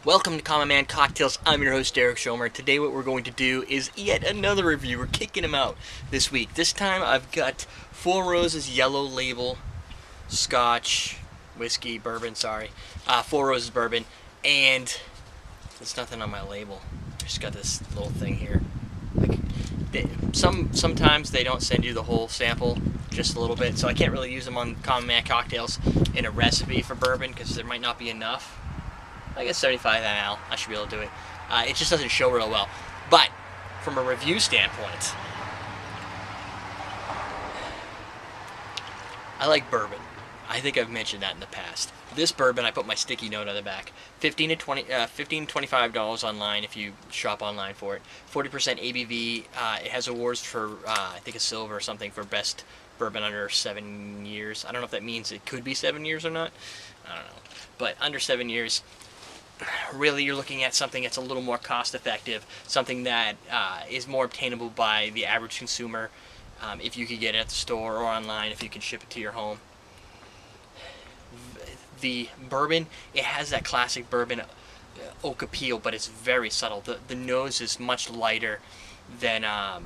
Welcome to Common Man Cocktails. I'm your host, Derek Schomer. Today what we're going to do is yet another review. We're kicking them out this week. This time I've got Four Roses Yellow Label Scotch, Whiskey, Bourbon, sorry. Four Roses Bourbon, and there's nothing on my label. I just got this little thing here. Like, sometimes they don't send you the whole sample, just a little bit, so I can't really use them on Common Man Cocktails in a recipe for bourbon because there might not be enough. I guess 75 ml, I should be able to do it. It just doesn't show real well. But, from a review standpoint, I like bourbon. I think I've mentioned that in the past. This bourbon, I put my sticky note on the back. $15 to $25 online if you shop online for it. 40% ABV. It has awards for, I think, a silver or something for best bourbon under 7 years. I don't know if that means it could be 7 years or not. I don't know. But under 7 years, really you're looking at something that's a little more cost effective, something that is more obtainable by the average consumer if you could get it at the store or online, if you can ship it to your home. The bourbon, it has that classic bourbon oak appeal, but it's very subtle. The nose is much lighter than, I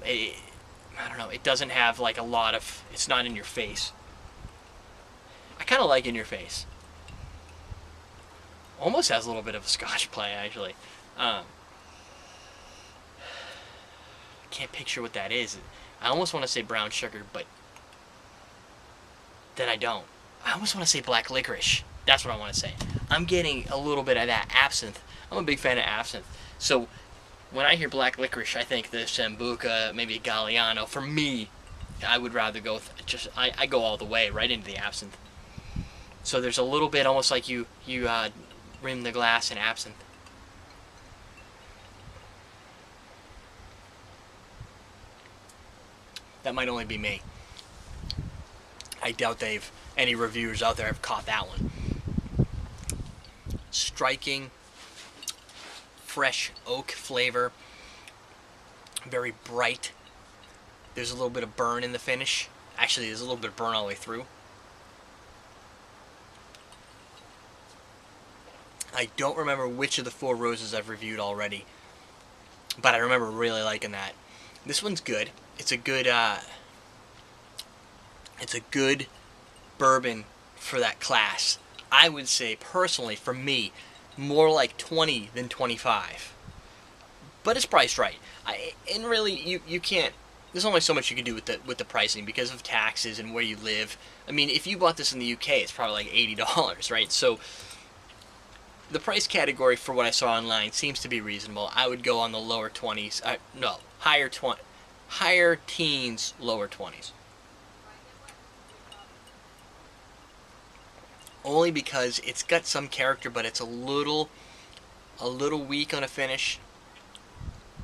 don't know, it doesn't have like a lot of, it's not in your face. I kind of like in your face. Almost has a little bit of a Scotch play, actually. Can't picture what that is. I almost want to say brown sugar, but then I don't. I almost want to say black licorice. That's what I want to say. I'm getting a little bit of that absinthe. I'm a big fan of absinthe. So when I hear black licorice, I think the Sambuca, maybe a Galliano. For me, I would rather go with I go all the way right into the absinthe. So there's a little bit almost like you rim the glass in absinthe. That might only be me. I doubt any reviewers out there have caught that one. Striking, fresh oak flavor. Very bright. There's a little bit of burn in the finish. Actually, there's a little bit of burn all the way through. I don't remember which of the Four Roses I've reviewed already, but I remember really liking that. This one's good. It's a good bourbon for that class. I would say personally, for me, more like 20 than 25. But it's priced right. And really, you can't. There's only so much you can do with the pricing because of taxes and where you live. I mean, if you bought this in the UK, it's probably like $80, right? So the price category for what I saw online seems to be reasonable. I would go on the lower 20s. No, higher teens, lower 20s. Only because it's got some character, but it's a little weak on a finish.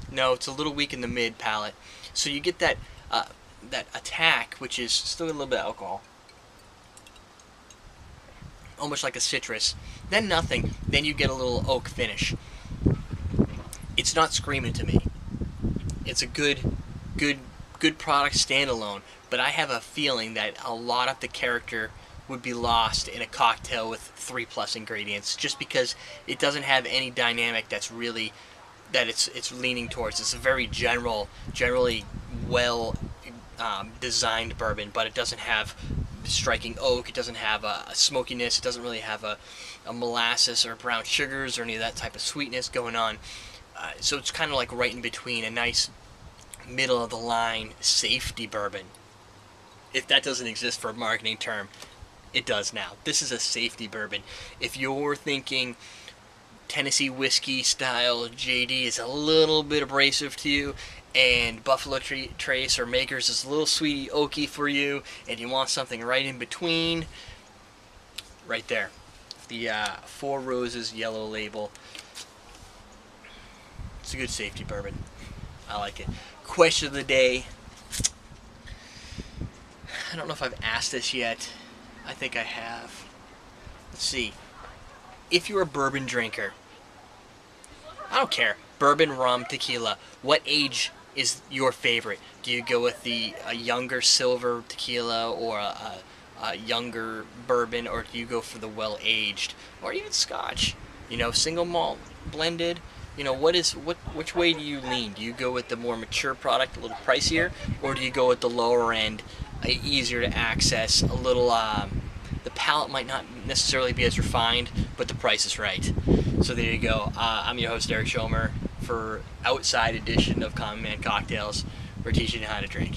No, it's a little weak in the mid palate. So you get that attack, which is still a little bit of alcohol. Almost like a citrus, then nothing, then you get a little oak finish. It's not screaming to me. It's a good product standalone, but I have a feeling that a lot of the character would be lost in a cocktail with 3+ ingredients, just because it doesn't have any dynamic that's really that it's leaning towards. It's a very generally well designed bourbon, but it doesn't have striking oak, it doesn't have a smokiness, it doesn't really have a molasses or brown sugars or any of that type of sweetness going on. So it's kind of like right in between, a nice middle of the line safety bourbon. If that doesn't exist for a marketing term, it does now. This is a safety bourbon. If you're thinking Tennessee whiskey style JD is a little bit abrasive to you, and Buffalo Trace or Maker's is a little sweety oaky for you, and you want something right in between, right there. The Four Roses Yellow Label. It's a good safety bourbon. I like it. Question of the day. I don't know if I've asked this yet. I think I have. Let's see. If you're a bourbon drinker, I don't care. Bourbon, rum, tequila. What age is your favorite? Do you go with a younger silver tequila or a younger bourbon, or do you go for the well-aged, or even Scotch? You know, single malt, blended. You know, which way do you lean? Do you go with the more mature product, a little pricier, or do you go with the lower end, easier to access, a little the palate might not necessarily be as refined, but the price is right. So there you go. I'm your host, Eric Schomer, for Outside Edition of Common Man Cocktails. We're teaching you how to drink.